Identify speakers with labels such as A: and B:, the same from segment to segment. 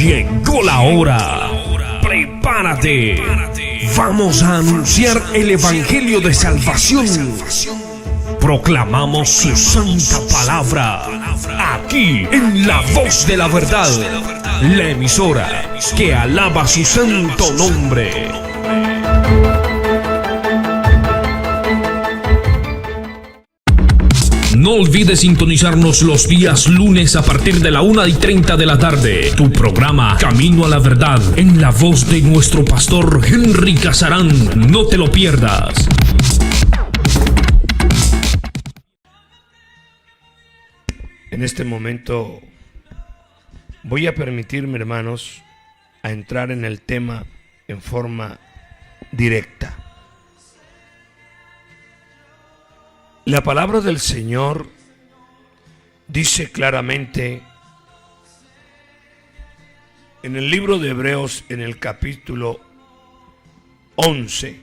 A: Llegó la hora. Prepárate. Vamos a anunciar el Evangelio de salvación. Proclamamos su santa palabra. Aquí en La Voz de la Verdad. La emisora que alaba su santo nombre. No olvides sintonizarnos los días lunes a partir de la 1:30 de la tarde. Tu programa Camino a la Verdad en la voz de nuestro pastor Henry Casarán. No te lo pierdas.
B: En este momento voy a permitirme, hermanos, a entrar en el tema en forma directa. La palabra del Señor dice claramente en el libro de Hebreos, en el capítulo 11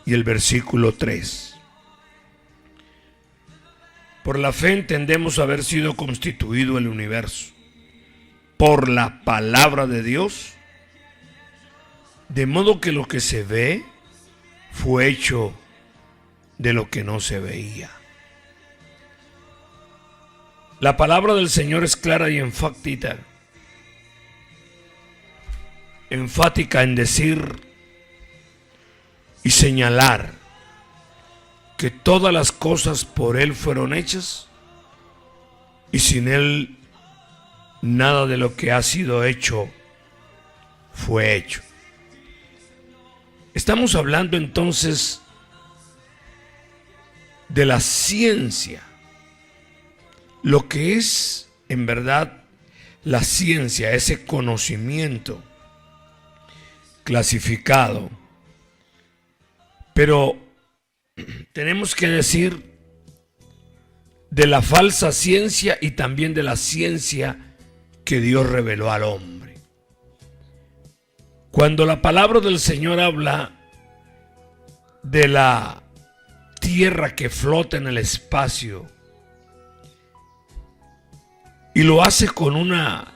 B: y el versículo 3. Por la fe entendemos haber sido constituido el universo por la palabra de Dios, de modo que lo que se ve fue hecho de lo que no se veía. La palabra del Señor es clara y enfática en decir y señalar que todas las cosas por Él fueron hechas y sin Él nada de lo que ha sido hecho fue hecho. Estamos hablando entonces de la ciencia, lo que es en verdad la ciencia, ese conocimiento clasificado. Pero tenemos que decir de la falsa ciencia y también de la ciencia que Dios reveló al hombre. Cuando la palabra del Señor habla de la tierra que flota en el espacio y lo hace con una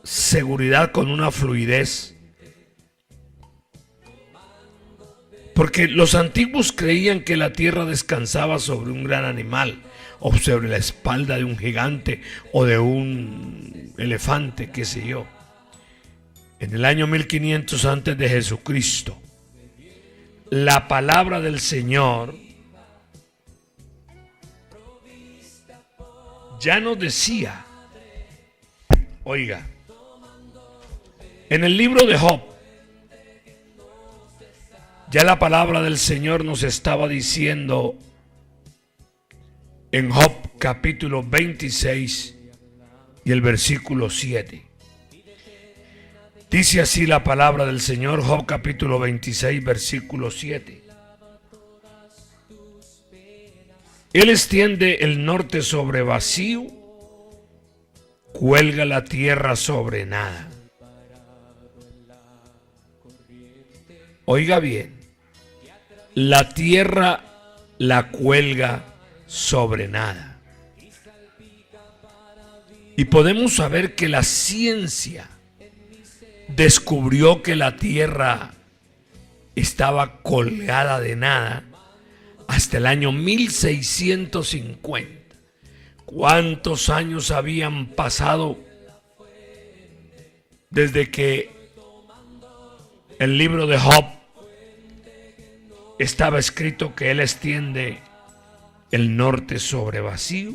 B: seguridad, con una fluidez, porque los antiguos creían que la tierra descansaba sobre un gran animal o sobre la espalda de un gigante o de un elefante, qué sé yo. En el año 1500 antes de Jesucristo, la palabra del Señor ya nos decía, oiga, en el libro de Job, ya la palabra del Señor nos estaba diciendo en Job capítulo 26 y el versículo 7. Dice así la palabra del Señor, Job capítulo 26, versículo 7. Él extiende el norte sobre vacío, cuelga la tierra sobre nada. Oiga bien, la tierra la cuelga sobre nada. Y podemos saber que la ciencia descubrió que la tierra estaba colgada de nada hasta el año 1650. ¿Cuántos años habían pasado desde que el libro de Job estaba escrito que él extiende el norte sobre vacío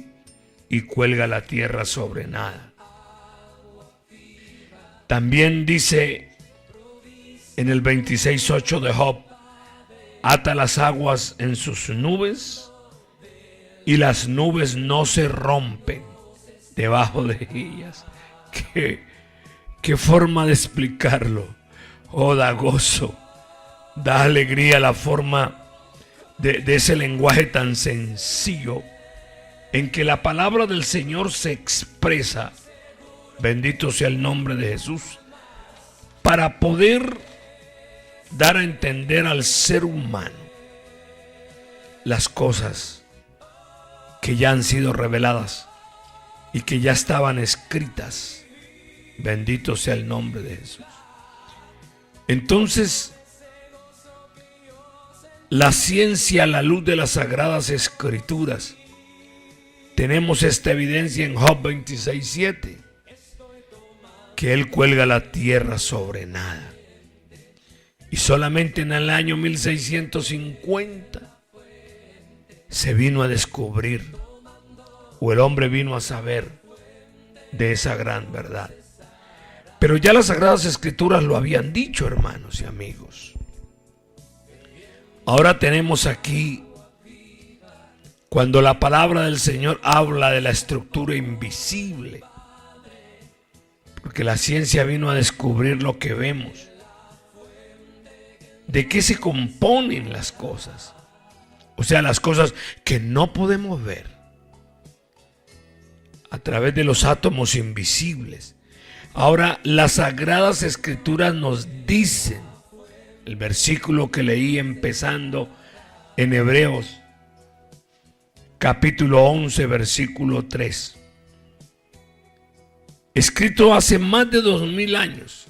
B: y cuelga la tierra sobre nada? También dice en el 26:8 de Job, ata las aguas en sus nubes y las nubes no se rompen debajo de ellas. ¿Qué forma de explicarlo? Oh, da gozo, da alegría la forma de ese lenguaje tan sencillo en que la palabra del Señor se expresa, bendito sea el nombre de Jesús, para poder dar a entender al ser humano las cosas que ya han sido reveladas y que ya estaban escritas Bendito sea el nombre de Jesús. Entonces, la ciencia a la luz de las Sagradas Escrituras, tenemos esta evidencia en Job 26:7, que él cuelga la tierra sobre nada. Y solamente en el año 1650 se vino a descubrir, o el hombre vino a saber de esa gran verdad. Pero ya las Sagradas Escrituras lo habían dicho, hermanos y amigos. Ahora tenemos aquí, cuando la palabra del Señor habla de la estructura invisible, porque la ciencia vino a descubrir lo que vemos, de qué se componen las cosas, o sea, las cosas que no podemos ver a través de los átomos invisibles. Ahora, las Sagradas Escrituras nos dicen, el versículo que leí empezando en Hebreos, capítulo 11, versículo 3, escrito hace más de 2000 años,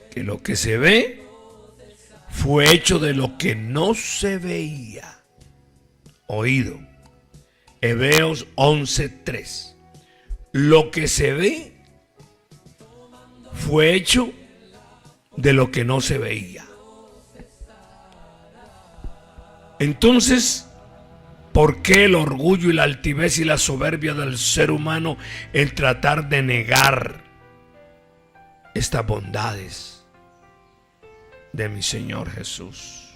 B: que lo que se ve fue hecho de lo que no se veía, oído. Hebreos 11:3. Lo que se ve fue hecho de lo que no se veía. Entonces, ¿por qué el orgullo y la altivez y la soberbia del ser humano en tratar de negar estas bondades de mi Señor Jesús?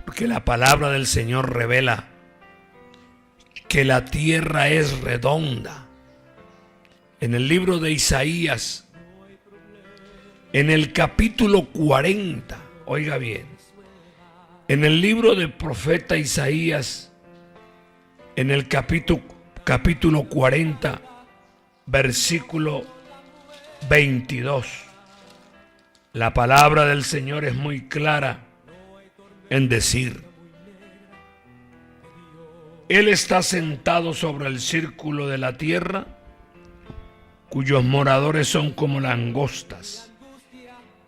B: Porque la palabra del Señor revela que la tierra es redonda. En el libro de Isaías, en el capítulo 40, oiga bien, en el libro del profeta Isaías, en el capítulo 40, versículo 22, la palabra del Señor es muy clara en decir: Él está sentado sobre el círculo de la tierra, cuyos moradores son como langostas.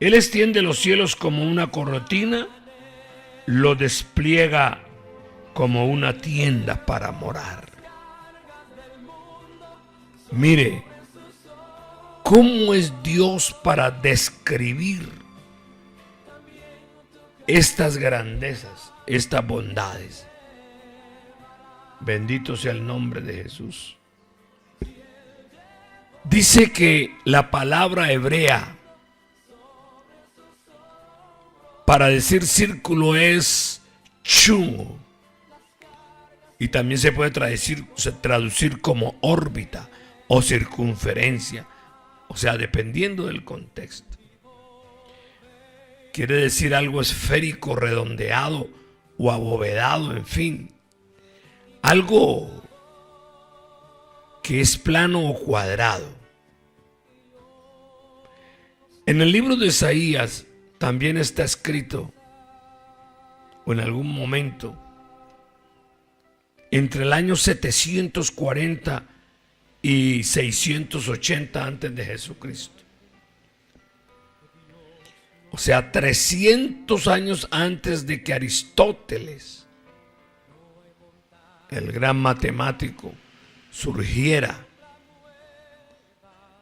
B: Él extiende los cielos como una cortina, lo despliega como una tienda para morar. Mire, ¿cómo es Dios para describir estas grandezas, estas bondades? Bendito sea el nombre de Jesús. Dice que la palabra hebrea para decir círculo es chu, y también se puede traducir como órbita o circunferencia, o sea, dependiendo del contexto. Quiere decir algo esférico, redondeado o abovedado, en fin, algo que es plano o cuadrado. En el libro de Isaías también está escrito, o en algún momento, entre el año 740 y 680 antes de Jesucristo. O sea, 300 años antes de que Aristóteles, el gran matemático, surgiera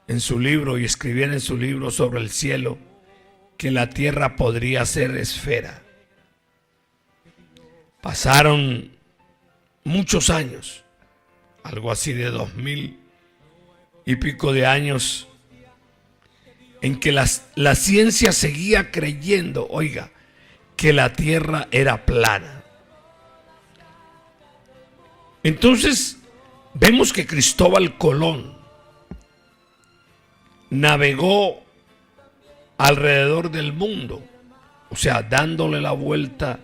B: en su libro y escribiera en su libro sobre el cielo que la tierra podría ser esfera. Pasaron muchos años, algo así de 2000 y pico de años, en que la ciencia seguía creyendo, oiga, que la tierra era plana. Entonces vemos que Cristóbal Colón navegó alrededor del mundo, o sea, dándole la vuelta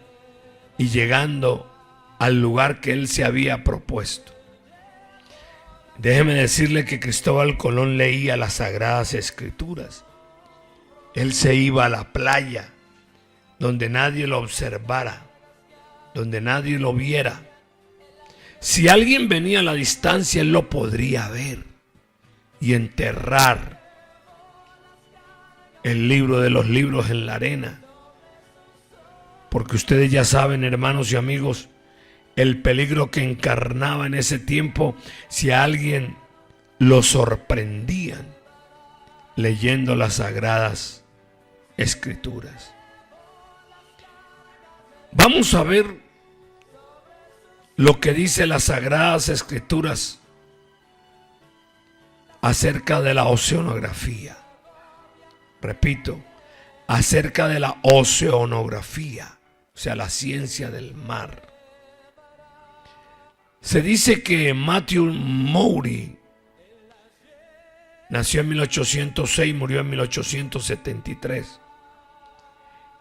B: y llegando al lugar que él se había propuesto. Déjeme decirle que Cristóbal Colón leía las Sagradas Escrituras. Él se iba a la playa, donde nadie lo observara, donde nadie lo viera. Si alguien venía a la distancia, él lo podría ver y enterrar el libro de los libros en la arena. Porque ustedes ya saben, hermanos y amigos, el peligro que encarnaba en ese tiempo si a alguien lo sorprendían leyendo las sagradas escrituras. Vamos a ver lo que dice las sagradas escrituras acerca de la oceanografía. Repito, acerca de la oceanografía, o sea, la ciencia del mar. Se dice que Matthew Maury nació en 1806, murió en 1873.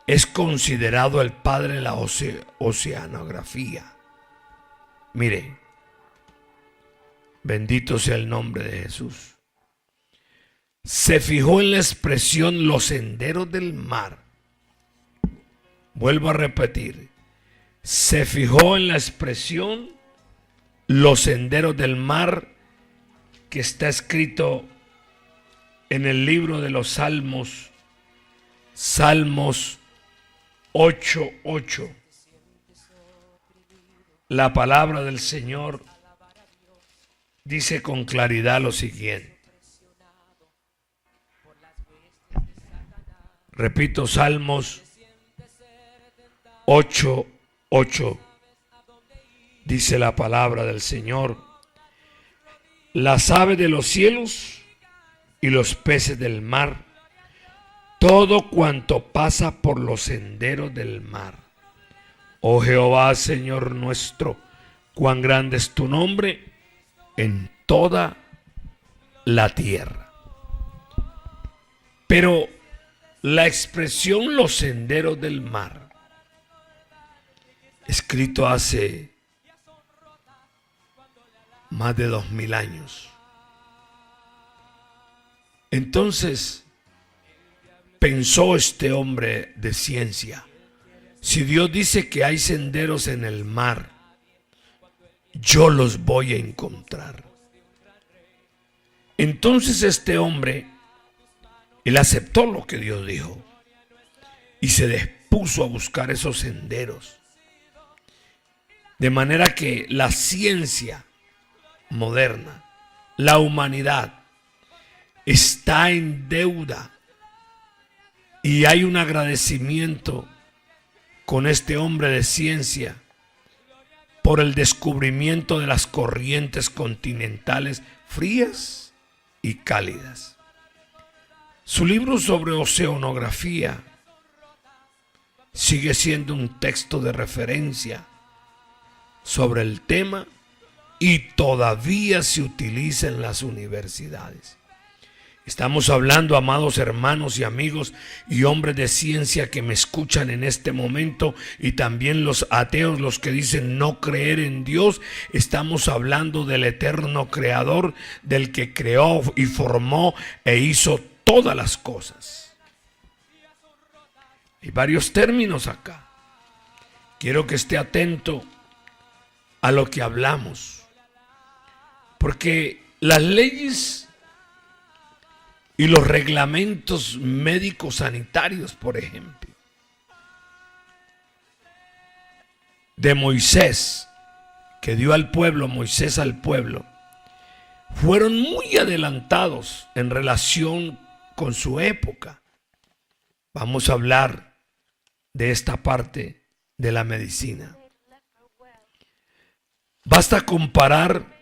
B: Es considerado el padre de la oceanografía. Mire, bendito sea el nombre de Jesús. Se fijó en la expresión los senderos del mar. Vuelvo a repetir. Se fijó en la expresión los senderos del mar, que está escrito en el libro de los Salmos, Salmos 8:8. La palabra del Señor dice con claridad lo siguiente. Repito, Salmos 8:8. Dice la palabra del Señor: las aves de los cielos y los peces del mar, todo cuanto pasa por los senderos del mar. Oh Jehová, Señor nuestro, cuán grande es tu nombre en toda la tierra. Pero la expresión los senderos del mar, escrito hace más de 2000 años. Entonces pensó este hombre de ciencia: si Dios dice que hay senderos en el mar, yo los voy a encontrar. Entonces este hombre, él aceptó lo que Dios dijo y se dispuso a buscar esos senderos. De manera que la ciencia moderna, la humanidad, está en deuda y hay un agradecimiento con este hombre de ciencia por el descubrimiento de las corrientes continentales frías y cálidas. Su libro sobre oceanografía sigue siendo un texto de referencia sobre el tema y todavía se utiliza en las universidades. Estamos hablando, amados hermanos y amigos y hombres de ciencia que me escuchan en este momento, y también los ateos, los que dicen no creer en Dios. Estamos hablando del eterno creador, del que creó y formó e hizo todas las cosas. Hay varios términos acá. Quiero que esté atento a lo que hablamos, porque las leyes y los reglamentos médicos sanitarios, por ejemplo, de Moisés, que dio al pueblo, Moisés al pueblo, fueron muy adelantados en relación con su época. Vamos a hablar de esta parte de la medicina. Basta comparar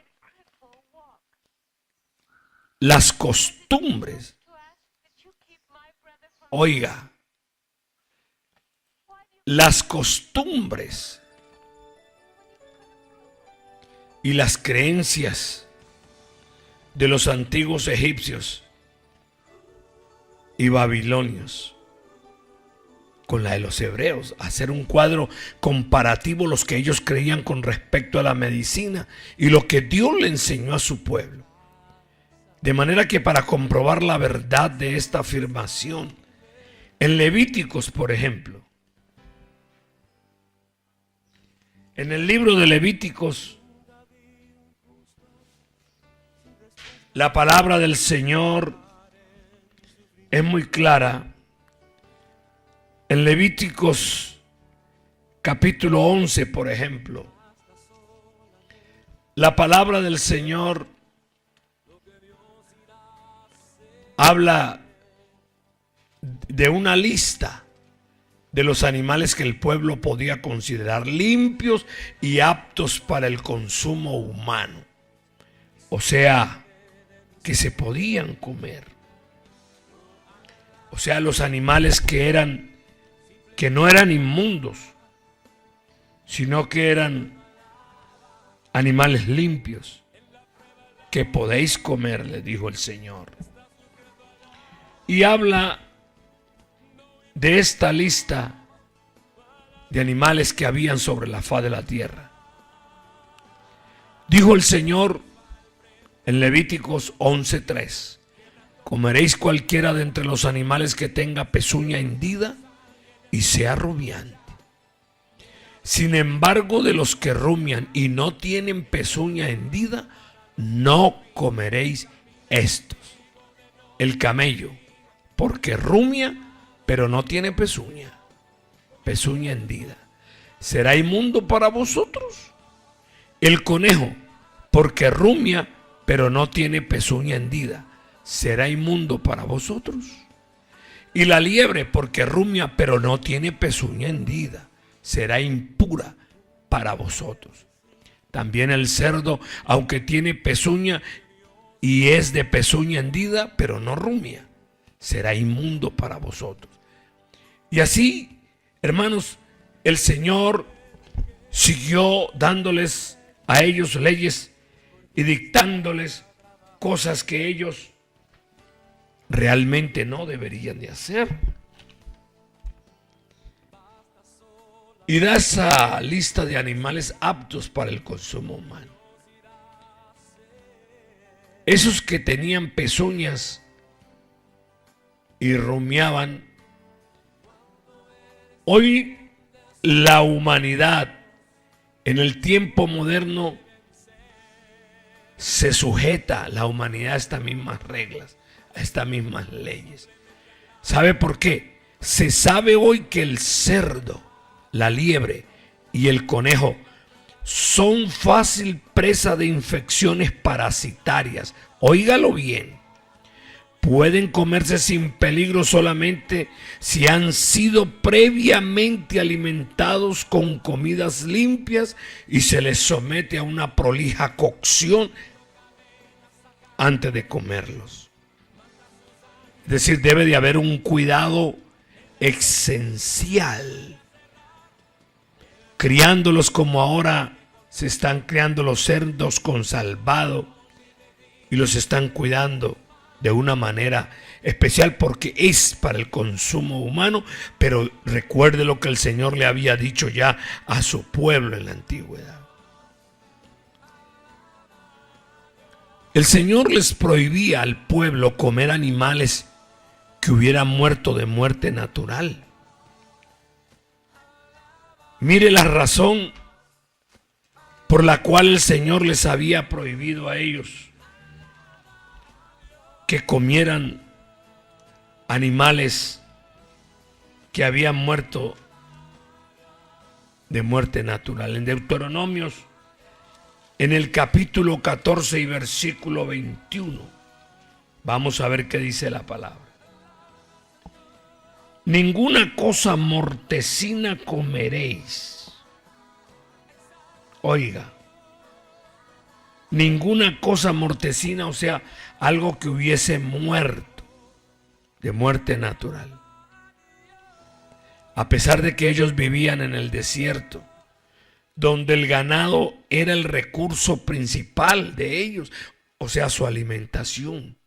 B: las costumbres. Oiga, las costumbres y las creencias de los antiguos egipcios y babilonios con la de los hebreos, hacer un cuadro comparativo, los que ellos creían con respecto a la medicina y lo que Dios le enseñó a su pueblo. De manera que para comprobar la verdad de esta afirmación, en Levíticos, por ejemplo, en el libro de Levíticos, La palabra del Señor es muy clara. En Levíticos capítulo 11, por ejemplo, la palabra del Señor habla de una lista de los animales que el pueblo podía considerar limpios y aptos para el consumo humano. O sea, que se podían comer. O sea, los animales que no eran inmundos, sino que eran animales limpios, que podéis comer, le dijo el Señor. Y habla de esta lista de animales que habían sobre la faz de la tierra. Dijo el Señor en Levíticos 11:3: comeréis cualquiera de entre los animales que tenga pezuña hendida y sea rumiante. Sin embargo, de los que rumian y no tienen pezuña hendida, no comeréis estos. El camello, porque rumia, pero no tiene pezuña hendida, será inmundo para vosotros. El conejo, porque rumia, pero no tiene pezuña hendida, será inmundo para vosotros. Y la liebre, porque rumia, pero no tiene pezuña hendida, será impura para vosotros. También el cerdo, aunque tiene pezuña y es de pezuña hendida, pero no rumia, será inmundo para vosotros. Y así, hermanos, el Señor siguió dándoles a ellos leyes y dictándoles cosas que ellos realmente no deberían de hacer. Y da esa lista de animales aptos para el consumo humano. Esos que tenían pezuñas y rumiaban. Hoy la humanidad en el tiempo moderno se sujeta, la humanidad, a estas mismas reglas, a estas mismas leyes. ¿Sabe por qué? Se sabe hoy que el cerdo, la liebre y el conejo son fácil presa de infecciones parasitarias. Óigalo bien. Pueden comerse sin peligro solamente si han sido previamente alimentados con comidas limpias y se les somete a una prolija cocción antes de comerlos. Es decir, debe de haber un cuidado esencial. Criándolos como ahora se están criando los cerdos con salvado y los están cuidando de una manera especial porque es para el consumo humano, pero recuerde lo que el Señor le había dicho ya a su pueblo en la antigüedad. El Señor les prohibía al pueblo comer animales que hubieran muerto de muerte natural. Mire la razón por la cual el Señor les había prohibido a ellos que comieran animales que habían muerto de muerte natural. En Deuteronomios, en el capítulo 14 y versículo 21, vamos a ver qué dice la palabra. Ninguna cosa mortecina comeréis. Oiga, ninguna cosa mortecina, o sea, algo que hubiese muerto de muerte natural. A pesar de que ellos vivían en el desierto, donde el ganado era el recurso principal de ellos, o sea, su alimentación.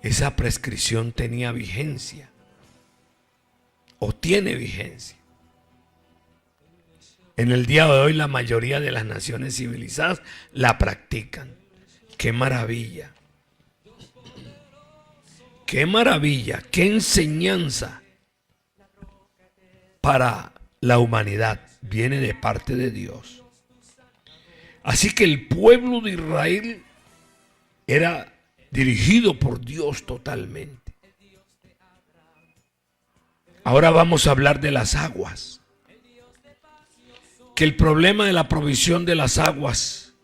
B: Esa prescripción tenía vigencia, o tiene vigencia. En el día de hoy la mayoría de las naciones civilizadas la practican. ¡Qué maravilla! ¡Qué maravilla! ¡Qué enseñanza para la humanidad! Viene de parte de Dios. Así que el pueblo de Israel era dirigido por Dios totalmente. Ahora vamos a hablar de las aguas. Que el problema de la provisión de las aguas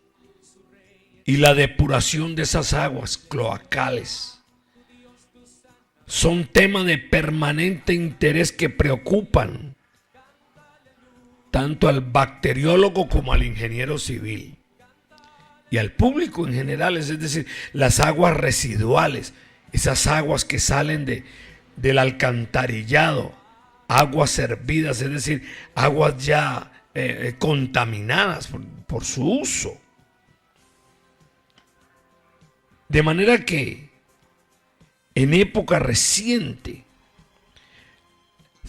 B: y la depuración de esas aguas cloacales son temas de permanente interés que preocupan tanto al bacteriólogo como al ingeniero civil y al público en general, es decir, las aguas residuales, esas aguas que salen del alcantarillado, aguas servidas, es decir, aguas ya contaminadas por su uso. De manera que en época reciente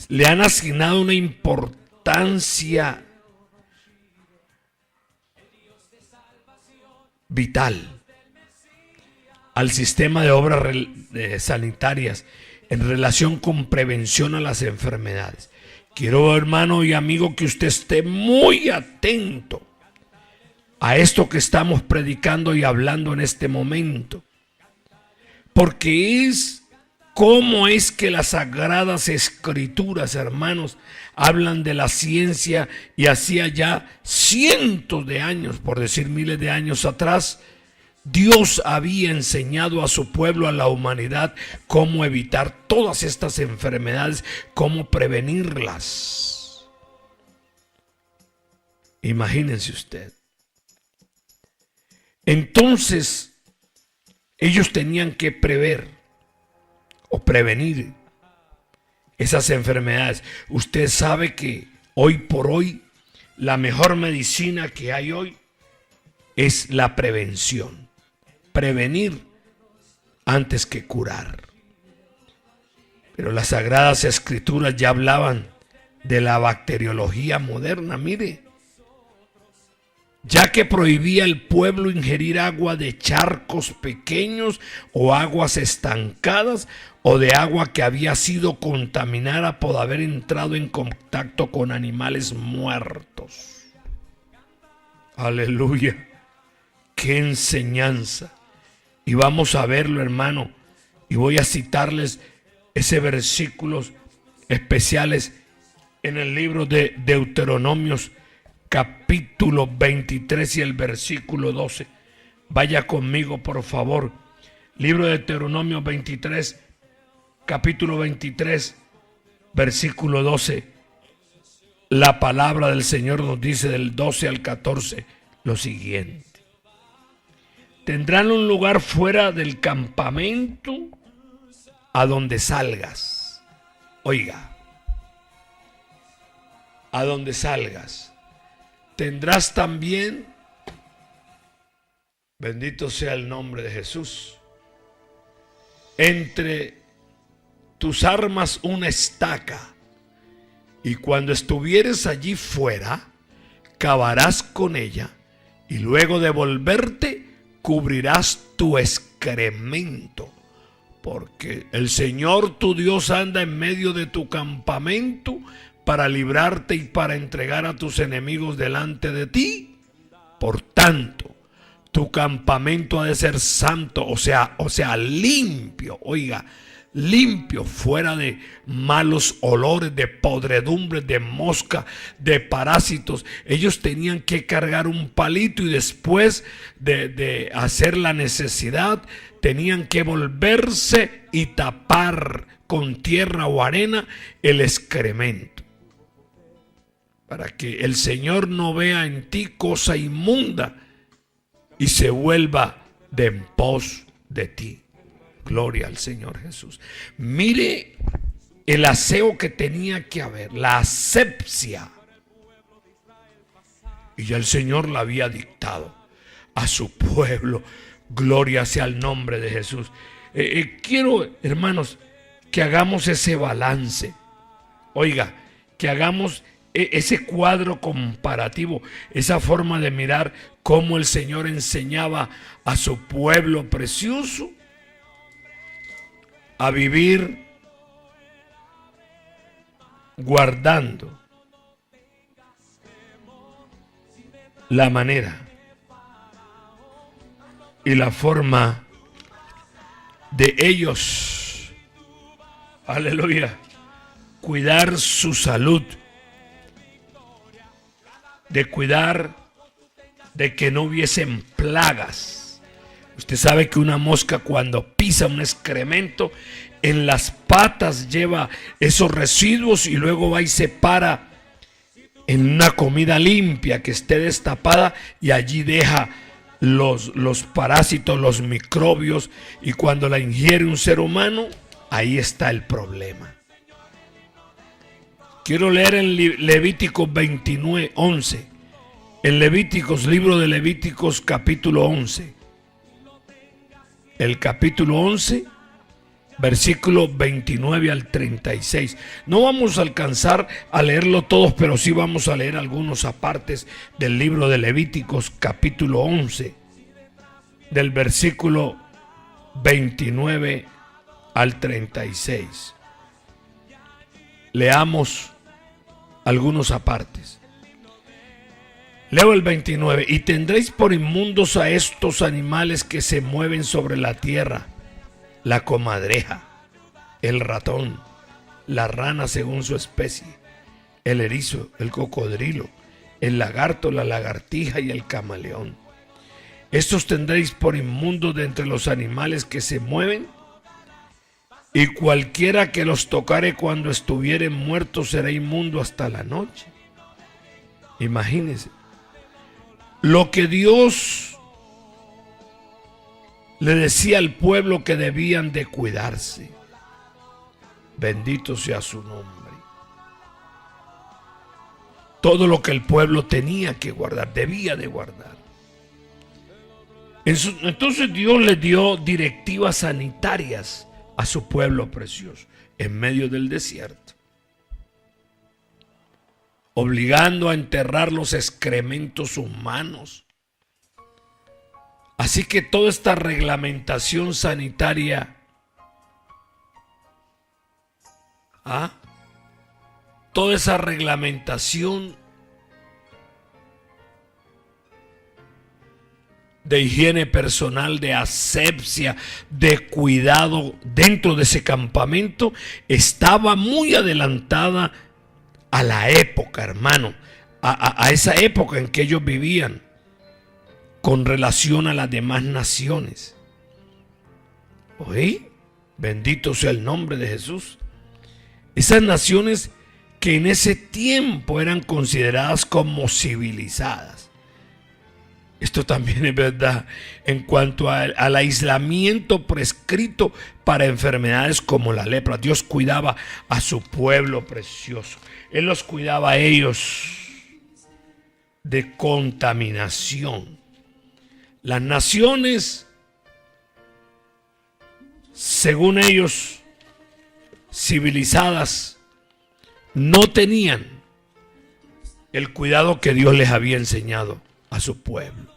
B: le han asignado una importancia vital al sistema de obras sanitarias en relación con prevención a las enfermedades. Quiero, hermano y amigo, que usted esté muy atento a esto que estamos predicando y hablando en este momento, porque es cómo es que las sagradas escrituras, hermanos, hablan de la ciencia, y hacía ya cientos de años, por decir miles de años atrás, Dios había enseñado a su pueblo, a la humanidad, cómo evitar todas estas enfermedades, cómo prevenirlas. Imagínense usted. Entonces, ellos tenían que prever o prevenir esas enfermedades. Usted sabe que hoy por hoy la mejor medicina que hay hoy es la prevención. Prevenir antes que curar. Pero las Sagradas Escrituras ya hablaban de la bacteriología moderna, mire, ya que prohibía al pueblo ingerir agua de charcos pequeños o aguas estancadas o de agua que había sido contaminada por haber entrado en contacto con animales muertos. Aleluya, qué enseñanza. Y vamos a verlo, hermano, y voy a citarles ese versículos especiales en el libro de Deuteronomios, capítulo 23 y el versículo 12. Vaya conmigo, por favor. Libro de Deuteronomio 23, capítulo 23, versículo 12. La palabra del Señor nos dice del 12 al 14 lo siguiente. Tendrán un lugar fuera del campamento a donde salgas. Oiga, a donde salgas. Tendrás también, bendito sea el nombre de Jesús, entre tus armas una estaca, y cuando estuvieres allí fuera, cavarás con ella, y luego de volverte, cubrirás tu excremento, porque el Señor tu Dios anda en medio de tu campamento para librarte y para entregar a tus enemigos delante de ti. Por tanto, tu campamento ha de ser santo, o sea, limpio, oiga, limpio, fuera de malos olores, de podredumbres, de mosca, de parásitos. Ellos tenían que cargar un palito y después de hacer la necesidad, tenían que volverse y tapar con tierra o arena el excremento, para que el Señor no vea en ti cosa inmunda y se vuelva de en pos de ti. Gloria al Señor Jesús. Mire el aseo que tenía que haber, la asepsia. Y ya el Señor la había dictado a su pueblo. Gloria sea el nombre de Jesús. Quiero, hermanos, que hagamos ese balance. Oiga, que hagamos ese cuadro comparativo, esa forma de mirar cómo el Señor enseñaba a su pueblo precioso a vivir guardando la manera y la forma de ellos, aleluya, cuidar su salud, de cuidar de que no hubiesen plagas. Usted sabe que una mosca cuando pisa un excremento, en las patas lleva esos residuos y luego va y se para en una comida limpia que esté destapada y allí deja los parásitos, los microbios, y cuando la ingiere un ser humano, ahí está el problema. Quiero leer en Levíticos 29, 11. En Levíticos, libro de Levíticos, capítulo 11. El capítulo 11, versículo 29 al 36. No vamos a alcanzar a leerlo todos, pero sí vamos a leer algunos apartes del libro de Levíticos, capítulo 11, del versículo 29 al 36. Leamos algunos apartes. Leo el 29. Y tendréis por inmundos a estos animales que se mueven sobre la tierra: la comadreja, el ratón, la rana según su especie, el erizo, el cocodrilo, el lagarto, la lagartija y el camaleón. Estos tendréis por inmundos de entre los animales que se mueven, y cualquiera que los tocare cuando estuvieren muertos será inmundo hasta la noche. Imagínense lo que Dios le decía al pueblo que debían de cuidarse. Bendito sea su nombre. Todo lo que el pueblo tenía que guardar, debía de guardar. Entonces Dios le dio directivas sanitarias a su pueblo precioso en medio del desierto, obligando a enterrar los excrementos humanos. Así que toda esta reglamentación sanitaria, toda esa reglamentación de higiene personal, de asepsia, de cuidado dentro de ese campamento, estaba muy adelantada a la época, hermano, a esa época en que ellos vivían con relación a las demás naciones. ¿Oí? Bendito sea el nombre de Jesús. Esas naciones que en ese tiempo eran consideradas como civilizadas. Esto también es verdad en cuanto al aislamiento prescrito para enfermedades como la lepra. Dios cuidaba a su pueblo precioso. Él los cuidaba a ellos de contaminación. Las naciones, según ellos, civilizadas, no tenían el cuidado que Dios les había enseñado a su pueblo.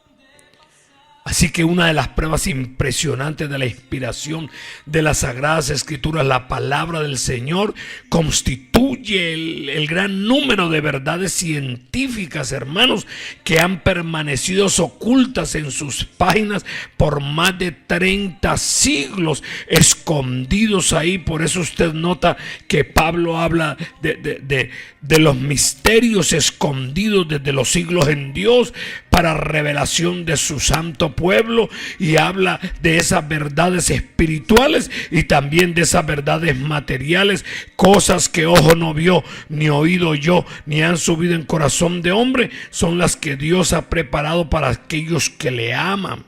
B: Así que una de las pruebas impresionantes de la inspiración de las Sagradas Escrituras, la palabra del Señor, constituye el gran número de verdades científicas, hermanos, que han permanecido ocultas en sus páginas por más de 30 siglos, escondidos ahí. Por eso usted nota que Pablo habla de los misterios escondidos desde los siglos en Dios para revelación de su santo pueblo, y habla de esas verdades espirituales y también de esas verdades materiales, cosas que ojo no vio, ni oído oyó, ni han subido en corazón de hombre, son las que Dios ha preparado para aquellos que le aman.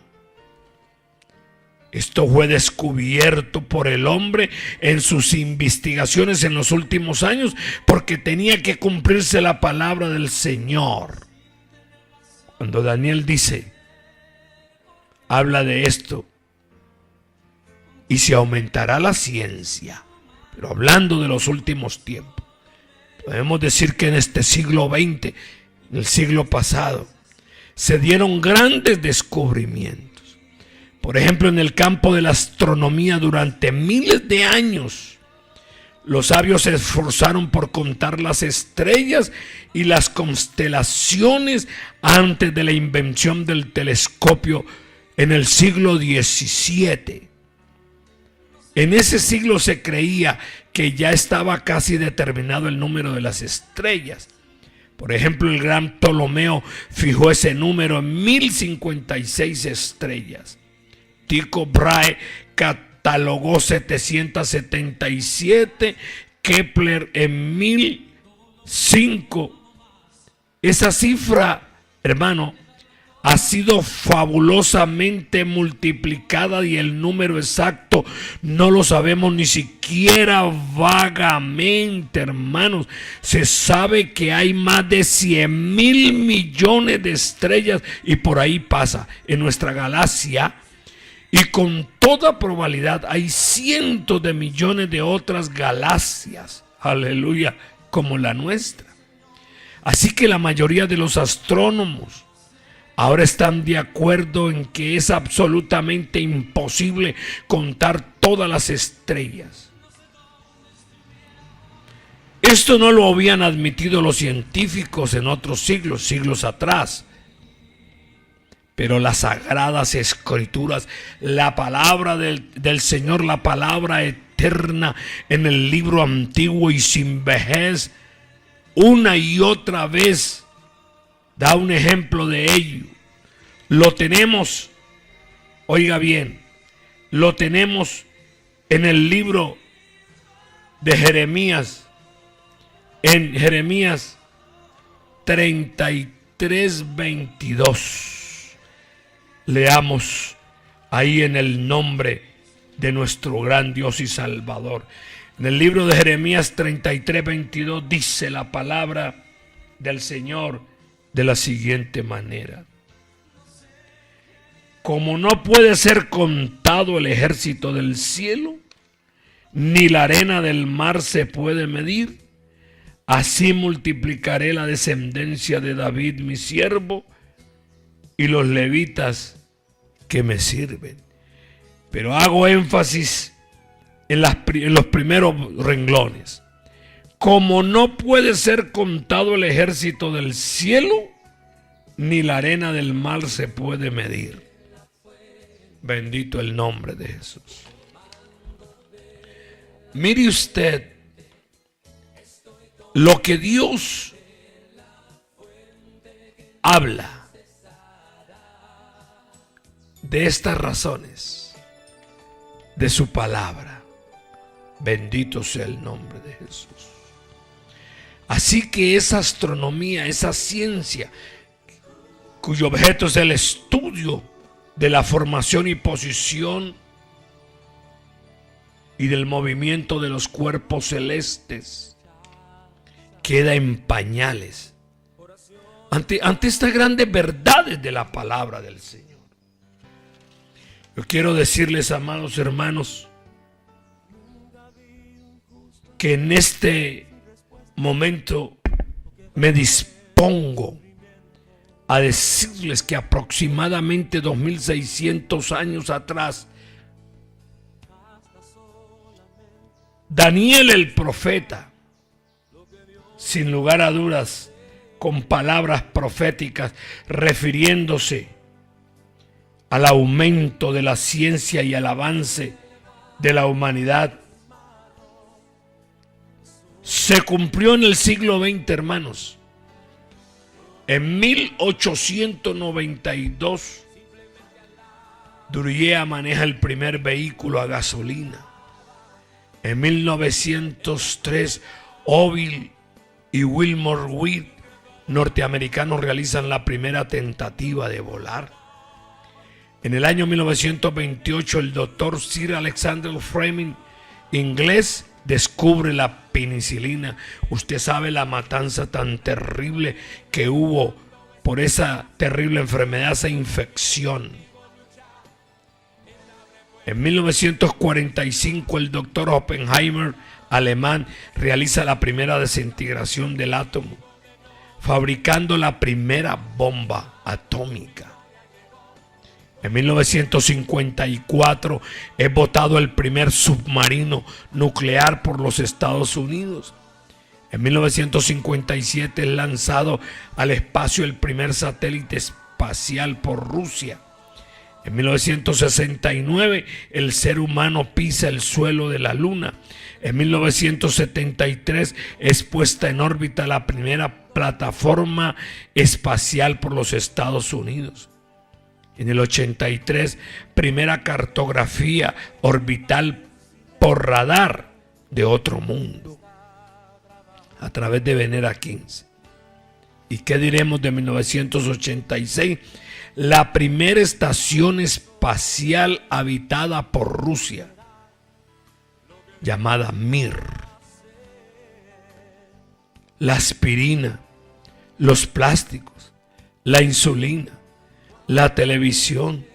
B: Esto fue descubierto por el hombre en sus investigaciones en los últimos años, porque tenía que cumplirse la palabra del Señor. Cuando Daniel dice, habla de esto, y se aumentará la ciencia, pero hablando de los últimos tiempos, podemos decir que en este siglo XX, en el siglo pasado, se dieron grandes descubrimientos. Por ejemplo, en el campo de la astronomía, durante miles de años, los sabios se esforzaron por contar las estrellas y las constelaciones antes de la invención del telescopio en el siglo XVII. En ese siglo se creía que ya estaba casi determinado el número de las estrellas. Por ejemplo, el gran Ptolomeo fijó ese número en 1056 estrellas. Tycho Brahe catalogó 777, Kepler en 1005. Esa cifra, hermano, ha sido fabulosamente multiplicada y el número exacto no lo sabemos ni siquiera vagamente, hermanos. Se sabe que hay más de 100,000 millones de estrellas y por ahí pasa en nuestra galaxia. Y con toda probabilidad hay cientos de millones de otras galaxias, aleluya, como la nuestra. Así que la mayoría de los astrónomos ahora están de acuerdo en que es absolutamente imposible contar todas las estrellas. Esto no lo habían admitido los científicos en otros siglos atrás. Pero las sagradas escrituras, la palabra del Señor, la palabra eterna en el libro antiguo y sin vejez, una y otra vez da un ejemplo de ello. Lo tenemos, oiga bien, lo tenemos en el libro de Jeremías, en Jeremías 33:22. Leamos ahí en el nombre de nuestro gran Dios y Salvador. En el libro de Jeremías 33:22 dice la palabra del Señor de la siguiente manera: como no puede ser contado el ejército del cielo, ni la arena del mar se puede medir, así multiplicaré la descendencia de David mi siervo y los levitas que me sirven. Pero hago énfasis en los primeros renglones. Como no puede ser contado el ejército del cielo, ni la arena del mar se puede medir. Bendito el nombre de Jesús. Mire usted lo que Dios habla de estas razones de su palabra. Bendito sea el nombre de Jesús. Así que esa astronomía, esa ciencia, cuyo objeto es el estudio de la formación y posición y del movimiento de los cuerpos celestes, queda en pañales ante estas grandes verdades de la palabra del Señor. Yo quiero decirles, amados hermanos, que en este momento me dispongo a decirles que aproximadamente 2600 años atrás, Daniel el profeta, sin lugar a dudas, con palabras proféticas, refiriéndose al aumento de la ciencia y al avance de la humanidad, se cumplió en el siglo XX, hermanos. En 1892, Duryea maneja el primer vehículo a gasolina. En 1903, Orville y Wilbur Wright, norteamericanos, realizan la primera tentativa de volar. En el año 1928, el doctor Sir Alexander Fleming, inglés, descubre la penicilina. Usted sabe la matanza tan terrible que hubo por esa terrible enfermedad, esa infección. En 1945, el doctor Oppenheimer, alemán, realiza la primera desintegración del átomo, fabricando la primera bomba atómica. En 1954 es botado el primer submarino nuclear por los Estados Unidos. En 1957 es lanzado al espacio el primer satélite espacial por Rusia. En 1969 el ser humano pisa el suelo de la luna. En 1973 es puesta en órbita la primera plataforma espacial por los Estados Unidos. En el 83, primera cartografía orbital por radar de otro mundo a través de Venera 15. ¿Y qué diremos de 1986? La primera estación espacial habitada por Rusia, llamada Mir. La aspirina, los plásticos, la insulina, la televisión,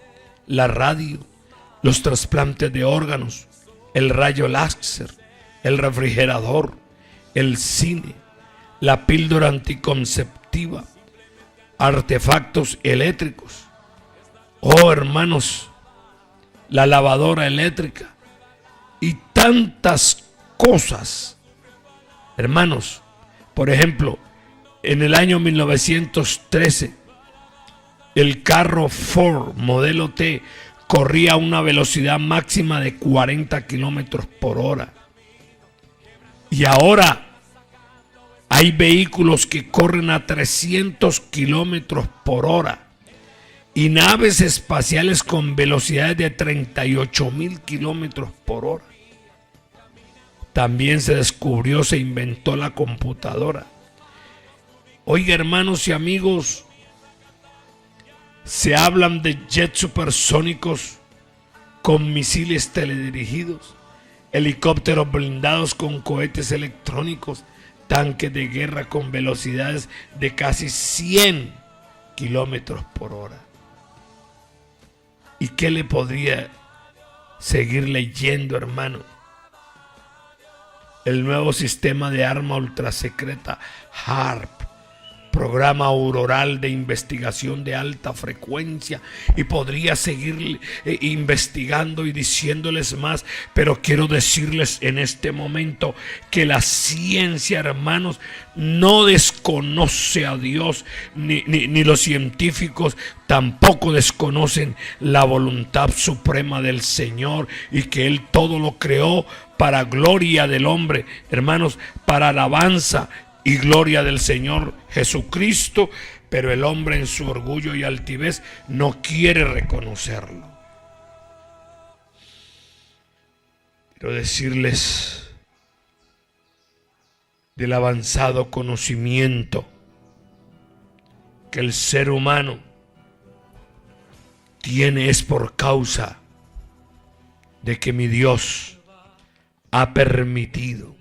B: la radio, los trasplantes de órganos, el rayo láser, el refrigerador, el cine, la píldora anticonceptiva, artefactos eléctricos. Oh, hermanos, la lavadora eléctrica y tantas cosas. Hermanos, por ejemplo, en el año 1913, el carro Ford modelo T corría a una velocidad máxima de 40 kilómetros por hora. Y ahora hay vehículos que corren a 300 kilómetros por hora y naves espaciales con velocidades de 38,000 kilómetros por hora. También se descubrió, se inventó la computadora. Oiga, hermanos y amigos, se hablan de jets supersónicos con misiles teledirigidos, helicópteros blindados con cohetes electrónicos, tanques de guerra con velocidades de casi 100 kilómetros por hora. ¿Y qué le podría seguir leyendo, hermano? El nuevo sistema de arma ultrasecreta HARP, programa auroral de investigación de alta frecuencia, y podría seguir investigando y diciéndoles más, pero quiero decirles en este momento que la ciencia, hermanos, no desconoce a Dios, ni los científicos tampoco desconocen la voluntad suprema del Señor, y que Él todo lo creó para gloria del hombre, hermanos, para alabanza y gloria del Señor Jesucristo, pero el hombre en su orgullo y altivez no quiere reconocerlo. Quiero decirles del avanzado conocimiento que el ser humano tiene, es por causa de que mi Dios ha permitido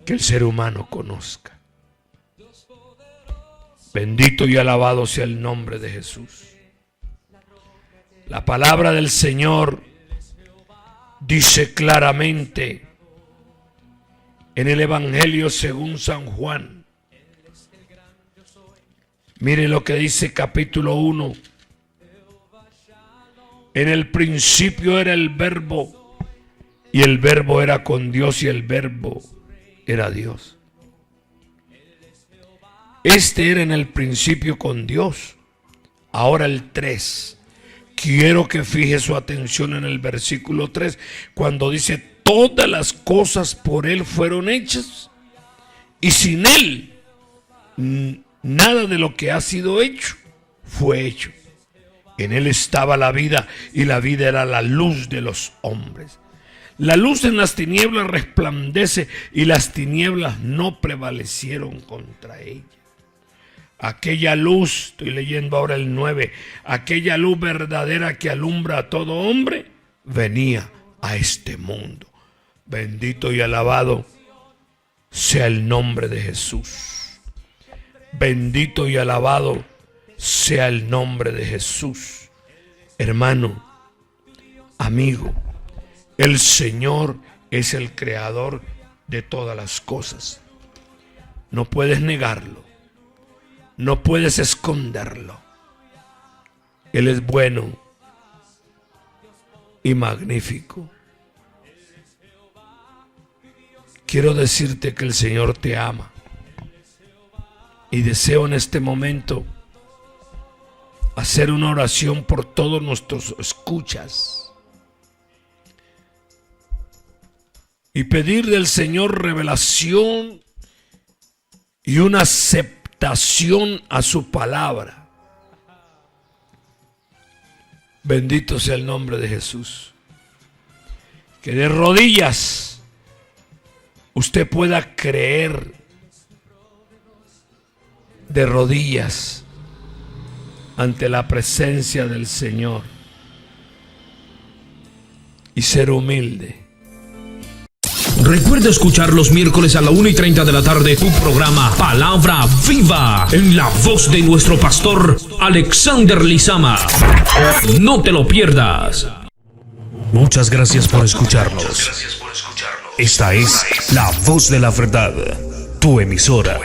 B: que el ser humano conozca. Bendito y alabado sea el nombre de Jesús. La palabra del Señor dice claramente en el Evangelio según San Juan. Mire lo que dice capítulo 1. En el principio era el Verbo, y el Verbo era con Dios, y el Verbo era Dios. Este era en el principio con Dios. Ahora el 3. Quiero que fije su atención en el versículo 3, cuando dice: todas las cosas por Él fueron hechas, y sin Él nada de lo que ha sido hecho fue hecho. En Él estaba la vida, y la vida era la luz de los hombres. La luz en las tinieblas resplandece, y las tinieblas no prevalecieron contra ella. Aquella luz, estoy leyendo ahora el 9, aquella luz verdadera que alumbra a todo hombre, venía a este mundo. Bendito y alabado sea el nombre de Jesús. Bendito y alabado sea el nombre de Jesús. Hermano, amigo, el Señor es el creador de todas las cosas. No puedes negarlo. No puedes esconderlo. Él es bueno y magnífico. Quiero decirte que el Señor te ama, y deseo en este momento hacer una oración por todos nuestros escuchas y pedir del Señor revelación y una aceptación a su palabra. Bendito sea el nombre de Jesús. Que de rodillas usted pueda creer, de rodillas ante la presencia del Señor y ser humilde.
A: Recuerda escuchar los miércoles a la 1:30 de la tarde tu programa Palabra Viva en la voz de nuestro pastor Alexander Lizama. No te lo pierdas. Muchas gracias por escucharnos. Esta es La Voz de la Verdad, tu emisora.